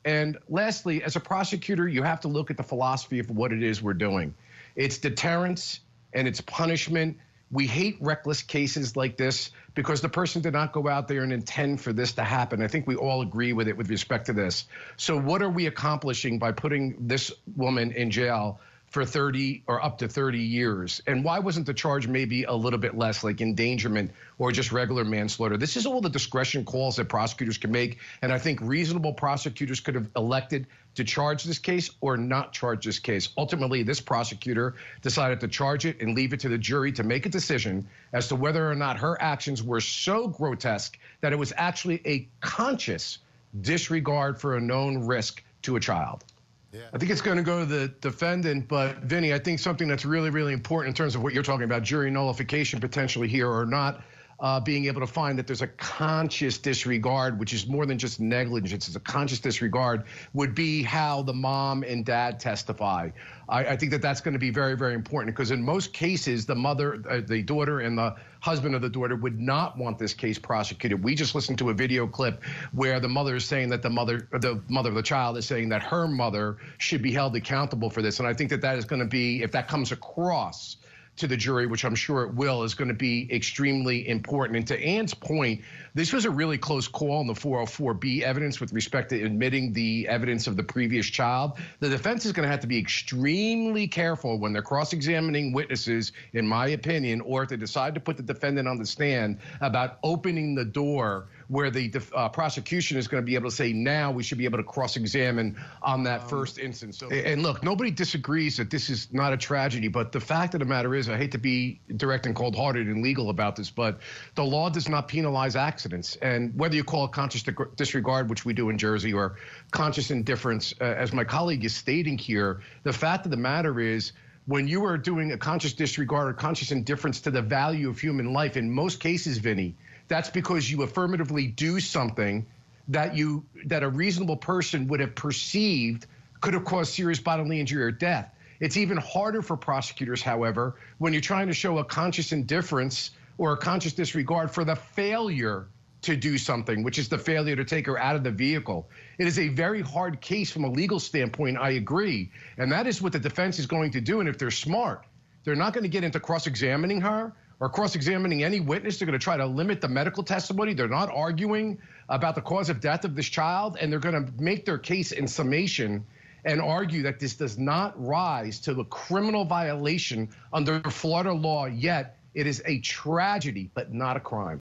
And lastly, as a prosecutor, you have to look at the philosophy of what it is we're doing. It's deterrence and it's punishment. We hate reckless cases like this because the person did not go out there and intend for this to happen. I think we all agree with it with respect to this. So what are we accomplishing by putting this woman in jail for 30 or up to 30 years? And why wasn't the charge maybe a little bit less, like endangerment or just regular manslaughter? This is all the discretion calls that prosecutors can make. And I think reasonable prosecutors could have elected to charge this case or not charge this case. Ultimately, this prosecutor decided to charge it and leave it to the jury to make a decision as to whether or not her actions were so grotesque that it was actually a conscious disregard for a known risk to a child. Yeah. I think it's going to go to the defendant, but Vinnie, I think something that's really, really important in terms of what you're talking about, jury nullification potentially here or not, being able to find that there's a conscious disregard, which is more than just negligence, it's a conscious disregard, would be how the mom and dad testify. I think that that's going to be very, very important because in most cases, the mother, the daughter and the husband of the daughter would not want this case prosecuted. We just listened to a video clip where the mother is saying that the mother of the child is saying that her mother should be held accountable for this. And I think that that is going to be, if that comes across to the jury, which I'm sure it will, is going to be extremely important. And to Ann's point, this was a really close call on the 404B evidence with respect to admitting the evidence of the previous child. The defense is going to have to be extremely careful when they're cross-examining witnesses, in my opinion, or if they decide to put the defendant on the stand about opening the door where the prosecution is going to be able to say, now we should be able to cross-examine on that first instance. So, and look, nobody disagrees that this is not a tragedy, but the fact of the matter is, I hate to be direct and cold-hearted and legal about this, but the law does not penalize accidents. And whether you call it conscious disregard, which we do in Jersey, or conscious indifference, as my colleague is stating here, the fact of the matter is, when you are doing a conscious disregard or conscious indifference to the value of human life, in most cases, Vinnie, that's because you affirmatively do something that a reasonable person would have perceived could have caused serious bodily injury or death. It's even harder for prosecutors, however, when you're trying to show a conscious indifference or a conscious disregard for the failure to do something, which is the failure to take her out of the vehicle. It is a very hard case from a legal standpoint, I agree. And that is what the defense is going to do. And if they're smart, they're not going to get into cross-examining her or cross-examining any witness. They're going to try to limit the medical testimony. They're not arguing about the cause of death of this child, and they're going to make their case in summation and argue that this does not rise to a criminal violation under Florida law, yet it is a tragedy, but not a crime.